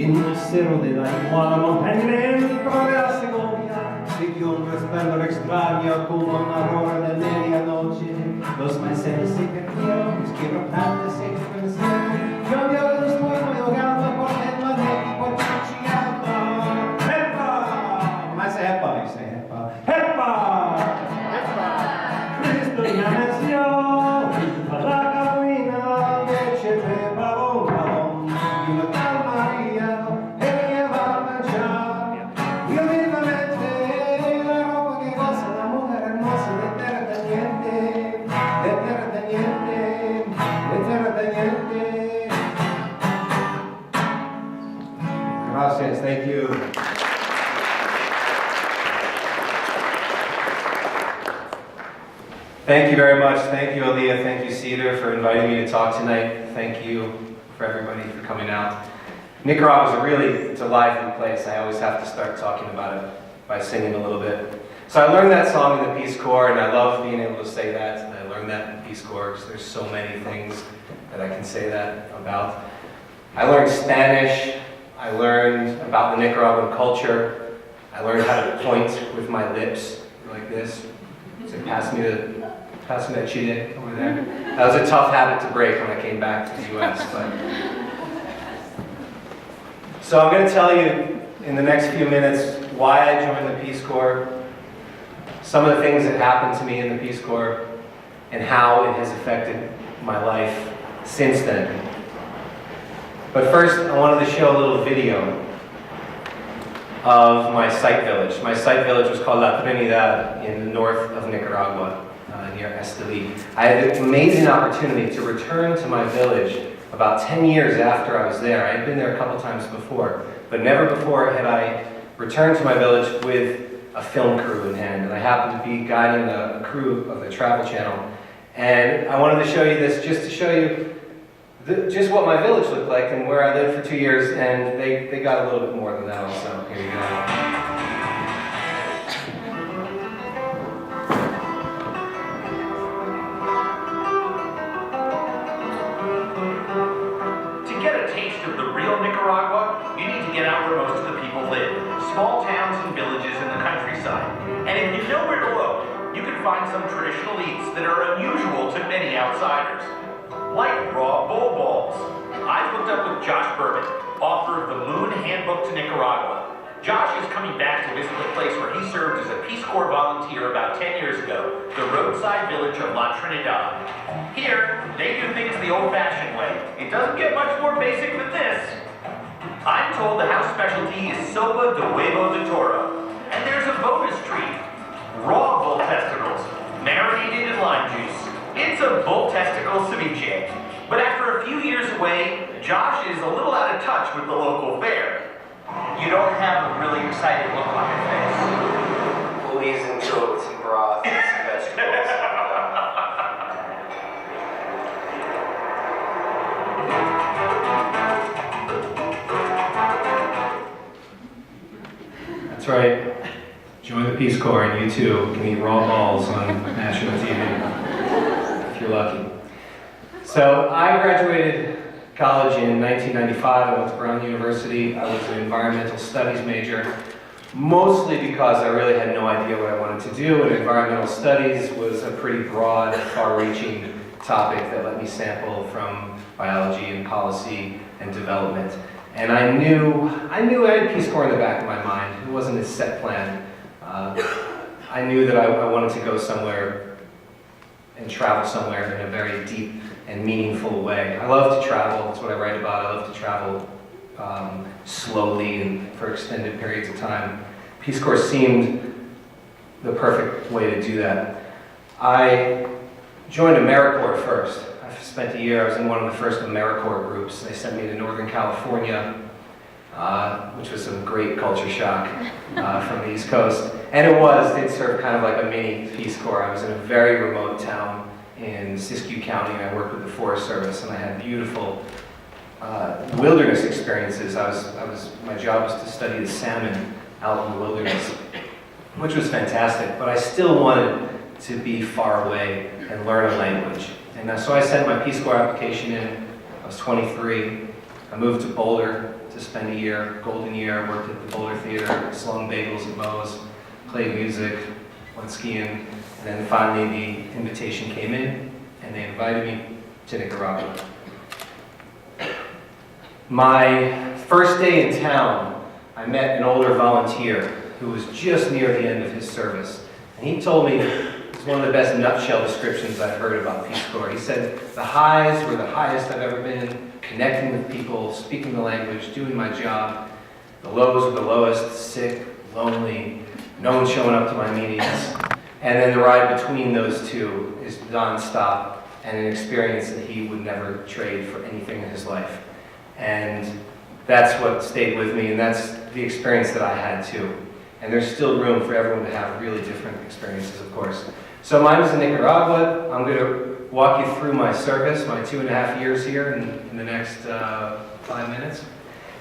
en el cerro de la iguana montaña dentro de la Segovia, siguió un resplandor extraño como una aurora de medianoche. Los maiceros se perdieron, los quiebrantes se vencieron, llovió el suelo y ahogando por el magnético chillando. ¡Epa! Mas epa, dice epa. ¡Epa! ¡Epa! Cristo ya nació, a la cabina de Chepe Pavón, Pavón, y una tal María, ella va a marchar. Y humildemente la ropa que goza la mujer hermosa de tierra teniente, de tierra teniente, de tierra teniente. Gracias, thank you. Thank you very much. Thank you, Aaliyah. Thank you, Cedar, for inviting me to talk tonight. Thank you for everybody for coming out. Nicaragua is a really lively place. I always have to start talking about it by singing a little bit. So I learned that song in the Peace Corps, and I love being able to say that. I learned that in the Peace Corps because there's so many things that I can say that about. I learned Spanish. I learned about the Nicaraguan culture. I learned how to point with my lips like this. So pass me that chile over there. That was a tough habit to break when I came back to the US. So I'm going to tell you in the next few minutes why I joined the Peace Corps, some of the things that happened to me in the Peace Corps, and how it has affected my life since then. But first, I wanted to show a little video of my site village. My site village was called La Trinidad in the north of Nicaragua, near Esteli. I had the amazing opportunity to return to my village about 10 years after I was there. I had been there a couple times before, but never before had I returned to my village with a film crew in hand. And I happened to be guiding a crew of the Travel Channel. And I wanted to show you this just to show you just what my village looked like and where I lived for 2 years, and they got a little bit more than that also. Here you go. Nicaragua, you need to get out where most of the people live. Small towns and villages in the countryside. And if you know where to look, you can find some traditional eats that are unusual to many outsiders. Like raw bull balls. I've hooked up with Josh Berman, author of the Moon Handbook to Nicaragua. Josh is coming back to visit the place where he served as a Peace Corps volunteer about 10 years ago, the roadside village of La Trinidad. Here, they do things the old-fashioned way. It doesn't get much more basic than this. I'm told the house specialty is sopa de huevo de toro. And there's a bonus treat. Raw bull testicles, marinated in lime juice. It's a bull testicle ceviche. But after a few years away, Josh is a little out of touch with the local fare. You don't have a really excited look on your face. We'll ease into it with some broth and some vegetables. That's right. Join the Peace Corps and you too can eat raw balls on national TV, if you're lucky. So I graduated college in 1995. I went to Brown University. I was an environmental studies major, mostly because I really had no idea what I wanted to do, and environmental studies was a pretty broad, far-reaching topic that let me sample from biology and policy and development. And I knew I had Peace Corps in the back of my mind. It wasn't a set plan. I knew that I wanted to go somewhere and travel somewhere in a very deep and meaningful way. I love to travel. That's what I write about. I love to travel slowly and for extended periods of time. Peace Corps seemed the perfect way to do that. I joined AmeriCorps first. I spent a year. I was in one of the first AmeriCorps groups. They sent me to Northern California, which was some great culture shock from the East Coast. And it served kind of like a mini Peace Corps. I was in a very remote town in Siskiyou County. I worked with the Forest Service, and I had beautiful wilderness experiences. My job was to study the salmon out in the wilderness, which was fantastic. But I still wanted to be far away and learn a language. And so I sent my Peace Corps application in. I was 23. I moved to Boulder to spend a year, golden year, worked at the Boulder Theater, slung bagels at Moe's, played music, went skiing, and then finally the invitation came in and they invited me to Nicaragua. My first day in town, I met an older volunteer who was just near the end of his service. And he told me, it's one of the best nutshell descriptions I've heard about Peace Corps. He said, the highs were the highest I've ever been, connecting with people, speaking the language, doing my job. The lows were the lowest, sick, lonely, no one showing up to my meetings. And then the ride between those two is nonstop and an experience that he would never trade for anything in his life. And that's what stayed with me, and that's the experience that I had too. And there's still room for everyone to have really different experiences, of course. So mine was in Nicaragua. I'm going to walk you through my service, my 2.5 years here in the next 5 minutes.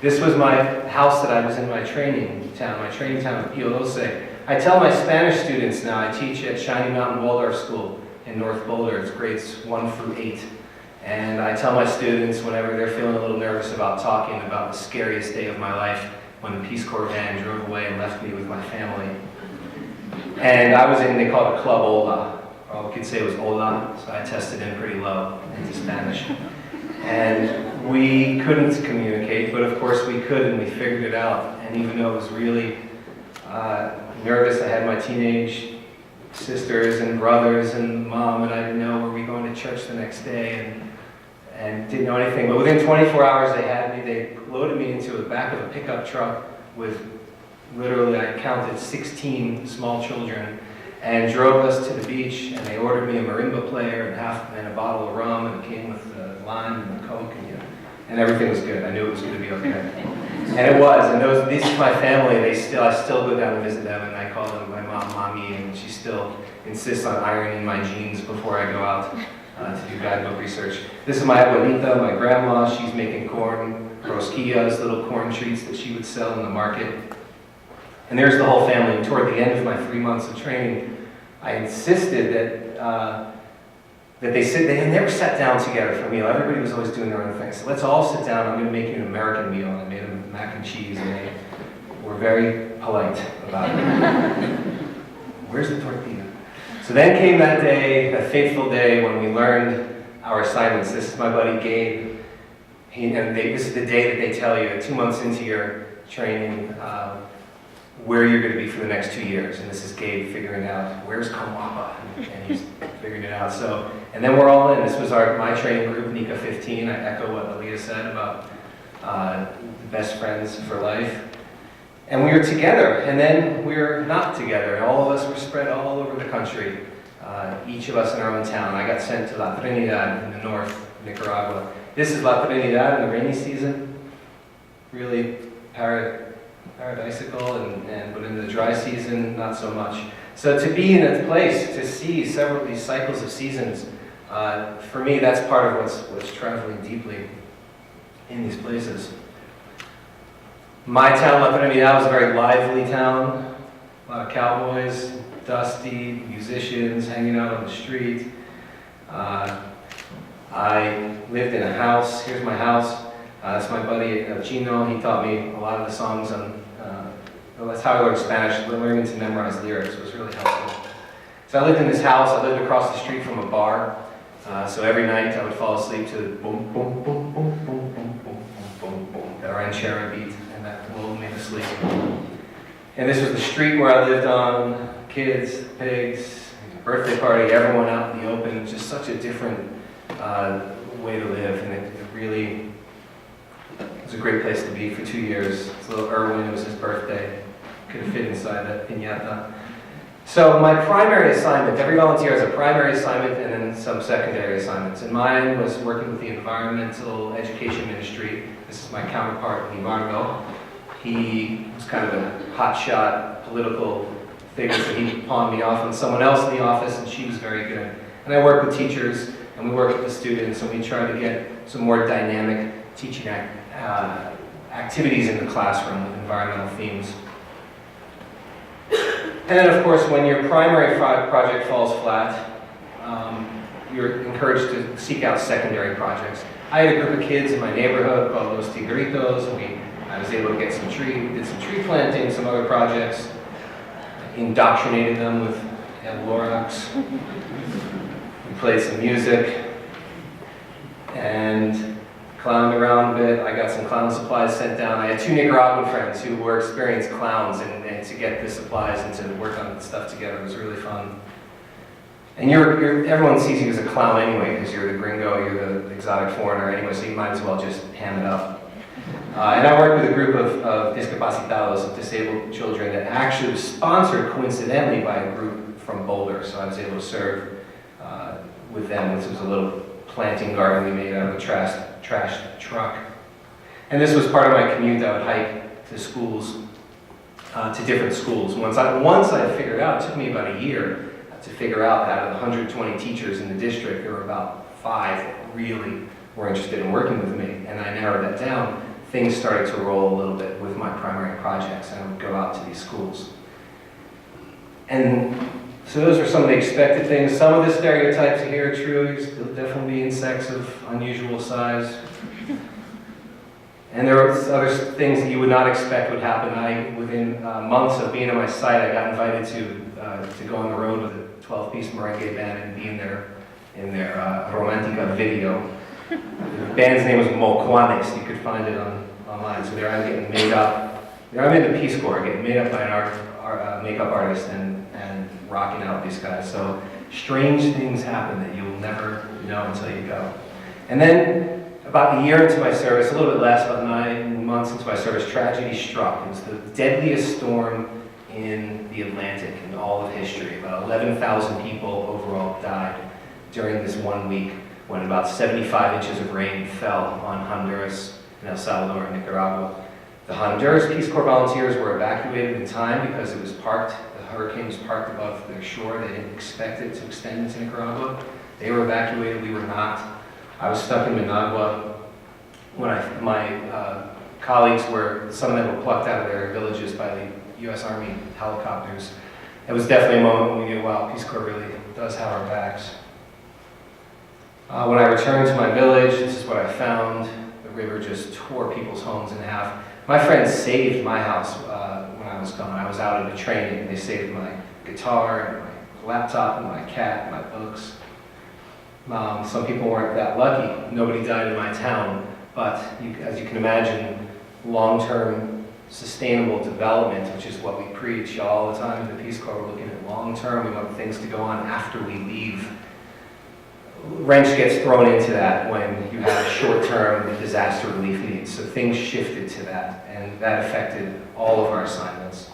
This was my house that I was in my training town of Palooza. I tell my Spanish students now, I teach at Shiny Mountain Waldorf School in North Boulder. It's grades 1 through 8. And I tell my students whenever they're feeling a little nervous about talking about the scariest day of my life, when the Peace Corps van drove away and left me with my family. And I was in, they call it Club Hola, or we could say it was Hola, so I tested in pretty low into Spanish. And we couldn't communicate, but of course we could, and we figured it out. And even though it was really nervous, I had my teenage sisters and brothers and mom, and I didn't know, were we going to church the next day, and didn't know anything. But within 24 hours they loaded me into the back of a pickup truck with literally, I counted 16 small children, and drove us to the beach, and they ordered me a marimba player and a bottle of rum, and it came with lime and Coke, and everything was good. I knew it was going to be okay. And it was, and these are my family. I still go down to visit them, and I call them my mom, Mommy, and she still insists on ironing my jeans before I go out to do guidebook research. This is my abuelita, my grandma. She's making corn rosquillas, little corn treats that she would sell in the market. And there's the whole family. And toward the end of my 3 months of training, I insisted that they had never sat down together for a meal. Everybody was always doing their own thing. So let's all sit down. I'm going to make you an American meal. And I made them mac and cheese, and they were very polite about it. Where's the tortilla? So then came that day, that fateful day, when we learned our assignments. This is my buddy Gabe. This is the day that they tell you, 2 months into your training, where you're going to be for the next 2 years. And this is Gabe figuring out, where's Kamwapa? And he's figuring it out. So, and then we're all in. This was my training group, Nika 15. I echo what Aaliyah said about best friends for life. And we were together, and then we were not together. And all of us were spread all over the country, each of us in our own town. I got sent to La Trinidad in the north, Nicaragua. This is La Trinidad in the rainy season. Really paradisical, but in the dry season, not so much. So to be in a place, to see several of these cycles of seasons, for me, that's part of what's traveling deeply in these places. My town, La Trinidad, was a very lively town. A lot of cowboys, dusty, musicians hanging out on the street. I lived in a house. Here's my house. That's my buddy Chino. He taught me a lot of the songs that's how I learned Spanish. Learning to memorize lyrics was really helpful. So I lived in this house. I lived across the street from a bar. So every night I would fall asleep to the boom, boom, boom, boom, boom, boom, boom, boom, boom, boom, that ranchera beat, and that lulled me to sleep. And this was the street where I lived on. Kids, pigs, birthday party, everyone out in the open. Just such a different way to live, and it really was a great place to be for 2 years. It's little Erwin, it was his birthday. Could have fit inside that piñata. So my primary assignment, every volunteer has a primary assignment and then some secondary assignments. And mine was working with the environmental education ministry. This is my counterpart, Nicaragua. He was kind of a hotshot political figure, so he pawned me off on someone else in the office, and she was very good. And I worked with teachers, and we worked with the students, and we tried to get some more dynamic teaching activities in the classroom with environmental themes. And then, of course, when your primary project falls flat, you're encouraged to seek out secondary projects. I had a group of kids in my neighborhood called Los Tigritos, and I was able to get some tree, we did some tree planting, some other projects, indoctrinated them with El Lorax. We played some music, and clowned around a bit. I got some clown supplies sent down. I had 2 Nicaraguan friends who were experienced clowns, and to get the supplies and to work on stuff together was really fun. And everyone sees you as a clown anyway, because you're the gringo, you're the exotic foreigner anyway, so you might as well just ham it up. And I worked with a group of discapacitados, of disabled children, that actually was sponsored coincidentally by a group from Boulder, so I was able to serve with them. This was a little planting garden we made out of a trash truck. And this was part of my commute. I would hike to schools, to different schools. Once I figured out, it took me about a year to figure out that out of the 120 teachers in the district, there were about 5 that really were interested in working with me. And I narrowed that down. Things started to roll a little bit with my primary projects, and I would go out to these schools. And so those are some of the expected things. Some of the stereotypes here are true. You'll definitely be insects of unusual size. And there are other things that you would not expect would happen. Within months of being on my site, I got invited to go on the road with a 12-piece merengue band and be in their Romantica video. The band's name was Moquanes. You could find it online. So there I'm getting made up. There I'm in the Peace Corps, getting made up by an makeup artist and rocking out with these guys. So strange things happen that you'll never know until you go. And then about a year into my service, a little bit less, about 9 months into my service, tragedy struck. It was the deadliest storm in the Atlantic in all of history. About 11,000 people overall died during this 1 week when about 75 inches of rain fell on Honduras and El Salvador and Nicaragua. The Honduras Peace Corps volunteers were evacuated in time because it was parked, the hurricane was parked above their shore. They didn't expect it to extend into Nicaragua. They were evacuated, we were not. I was stuck in Managua when my colleagues some of them were plucked out of their villages by the U.S. Army helicopters. It was definitely a moment when we knew, wow, Peace Corps really does have our backs. When I returned to my village, this is what I found. The river just tore people's homes in half. My friends saved my house when I was gone. I was out at a training. They saved my guitar and my laptop and my cat and my books. Some people weren't that lucky. Nobody died in my town. But as you can imagine, long-term sustainable development, which is what we preach all the time in the Peace Corps, we're looking at long-term. We want things to go on after we leave. Wrench gets thrown into that when you have short-term disaster relief needs. So things shifted to that, and that affected all of our assignments.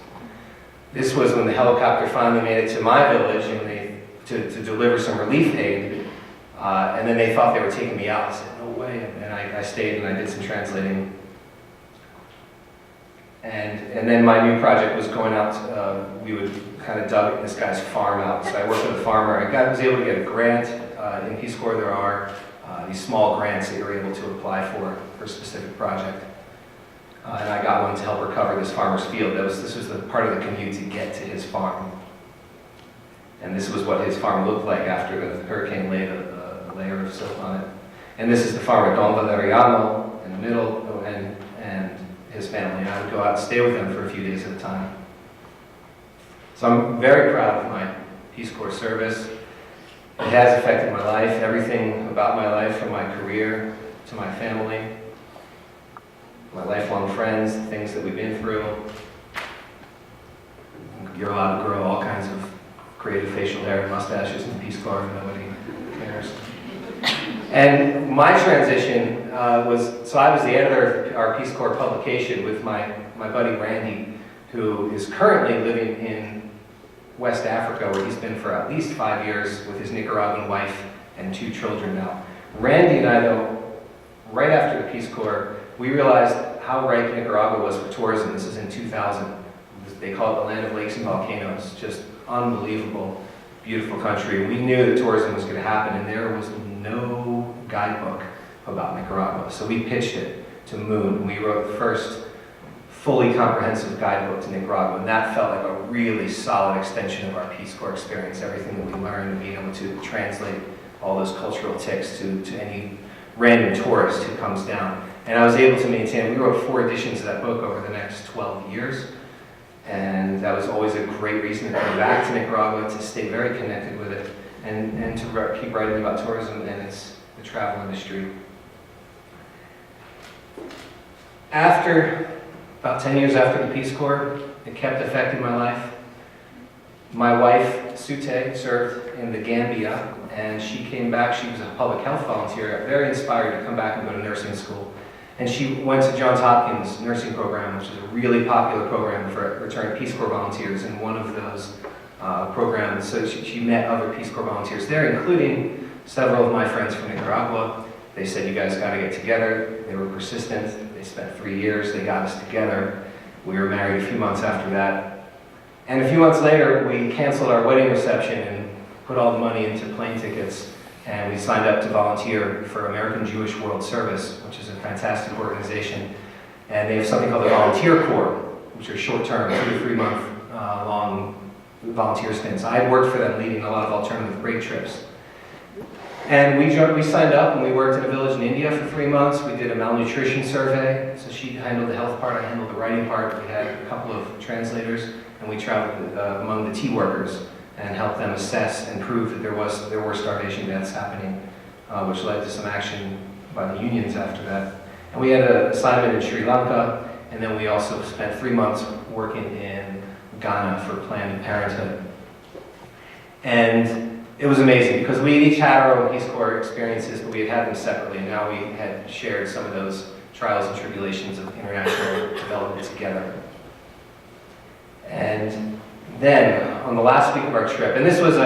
This was when the helicopter finally made it to my village and to deliver some relief aid, and then they thought they were taking me out. I said, no way, and I stayed and I did some translating. And then my new project was going out, we would kind of dug this guy's farm out. So I worked with a farmer. I was able to get a grant. In Peace Corps there are these small grants that you're able to apply for a specific project. And I got one to help recover this farmer's field. This was the part of the commute to get to his farm. And this was what his farm looked like after the hurricane laid a layer of silt on it. And this is the farmer, Don Valeriano, in the middle, and his family. And I would go out and stay with them for a few days at a time. So I'm very proud of my Peace Corps service. It has affected my life, everything about my life, from my career to my family, my lifelong friends, the things that we've been through. You're allowed to grow all kinds of creative facial hair and mustaches in the Peace Corps, and nobody cares. And my transition so I was the editor of our Peace Corps publication with my buddy Randy, who is currently living in West Africa, where he's been for at least 5 years with his Nicaraguan wife and 2 children now. Randy and I, though, right after the Peace Corps, we realized how ripe Nicaragua was for tourism. This is in 2000. They call it the land of lakes and volcanoes. Just unbelievable, beautiful country. We knew that tourism was going to happen, and there was no guidebook about Nicaragua. So we pitched it to Moon. We wrote the first fully comprehensive guidebook to Nicaragua, and that felt like a really solid extension of our Peace Corps experience, everything that we learned and being able to translate all those cultural ticks to any random tourist who comes down. And I was able to maintain, we wrote 4 editions of that book over the next 12 years. And that was always a great reason to come back to Nicaragua, to stay very connected with it, and to keep writing about tourism and the travel industry. About 10 years after the Peace Corps, it kept affecting my life. My wife, Sute, served in the Gambia, and she came back. She was a public health volunteer, very inspired to come back and go to nursing school. And she went to Johns Hopkins nursing program, which is a really popular program for returned Peace Corps volunteers, and one of those programs, so she met other Peace Corps volunteers there, including several of my friends from Nicaragua. They said, you guys got to get together. They were persistent. They spent 3 years. They got us together. We were married a few months after that. And a few months later, we canceled our wedding reception and put all the money into plane tickets. And we signed up to volunteer for American Jewish World Service, which is a fantastic organization. And they have something called the Volunteer Corps, which are short-term, 2 to 3 month long volunteer stints. I had worked for them leading a lot of alternative break trips. And we signed up and we worked in a village in India for 3 months. We did a malnutrition survey. So she handled the health part, I handled the writing part. We had a couple of translators, and we traveled among the tea workers and helped them assess and prove that there were starvation deaths happening, which led to some action by the unions after that. And we had an assignment in Sri Lanka, and then we also spent 3 months working in Ghana for Planned Parenthood. And it was amazing because we each had our own Peace Corps experiences, but we had had them separately, and now we had shared some of those trials and tribulations of international development together. And then, on the last week of our trip, and this was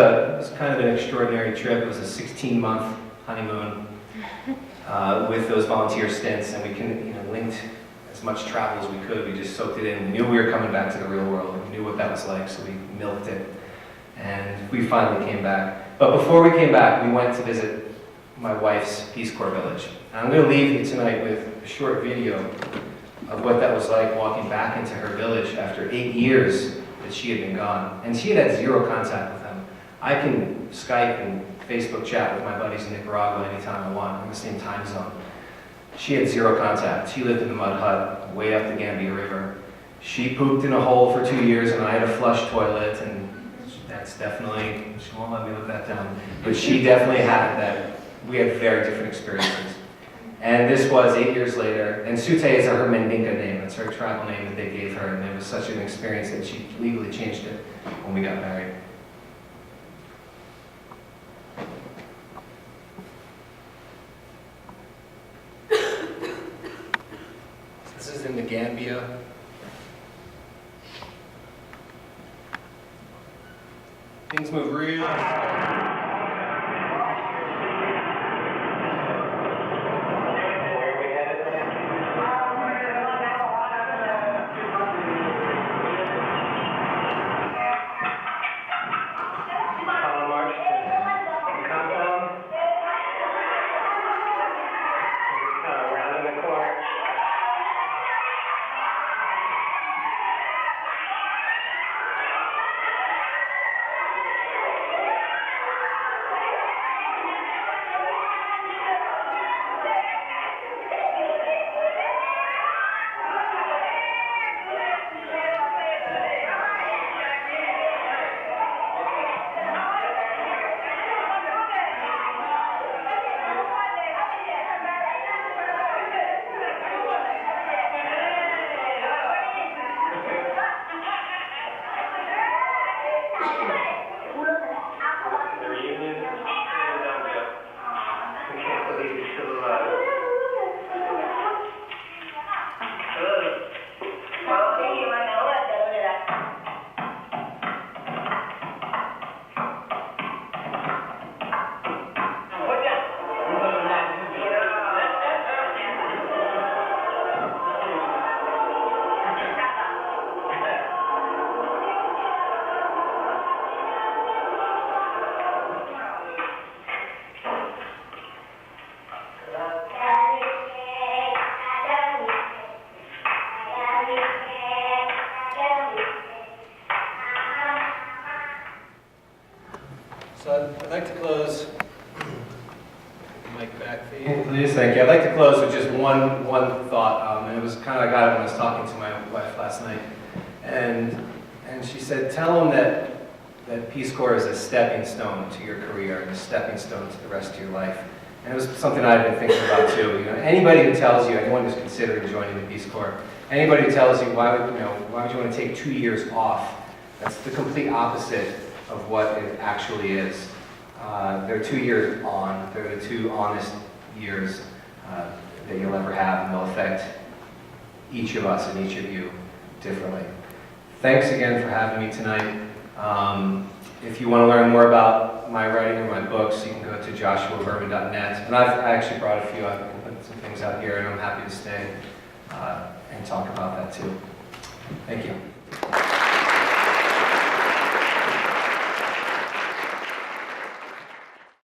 kind of an extraordinary trip. It was a 16-month honeymoon with those volunteer stints, and we linked as much travel as we could. We just soaked it in. We knew we were coming back to the real world. We knew what that was like, so we milked it. And we finally came back. But before we came back, we went to visit my wife's Peace Corps village. And I'm going to leave you tonight with a short video of what that was like walking back into her village after 8 years that she had been gone. And she had 0 contact with them. I can Skype and Facebook chat with my buddies in Nicaragua anytime I want, in the same time zone. She had 0 contact. She lived in a mud hut way up the Gambia River. She pooped in a hole for 2 years, and I had a flush toilet, and that's definitely, she won't let me live that down, but she definitely had that. We had very different experiences. And this was 8 years later, and Sute is her Mandinka name. It's her tribal name that they gave her, and it was such an experience that she legally changed it when we got married. This is in the Gambia. Things move really fast. one thought, and it was kind of, I got it when I was talking to my wife last night, and she said, tell them that Peace Corps is a stepping stone to your career, and a stepping stone to the rest of your life. And it was something I've been thinking about too. You know, anybody who tells you, anyone who's considering joining the Peace Corps, anybody who tells you why would you want to take 2 years off, that's the complete opposite of what it actually is. They're 2 years on. They're the 2 honest years that you'll ever have, and they'll affect each of us and each of you differently. Thanks again for having me tonight. If you want to learn more about my writing or my books, you can go to joshuaberman.net. And I actually brought a few. I can put some things out here, and I'm happy to stay and talk about that too. Thank you.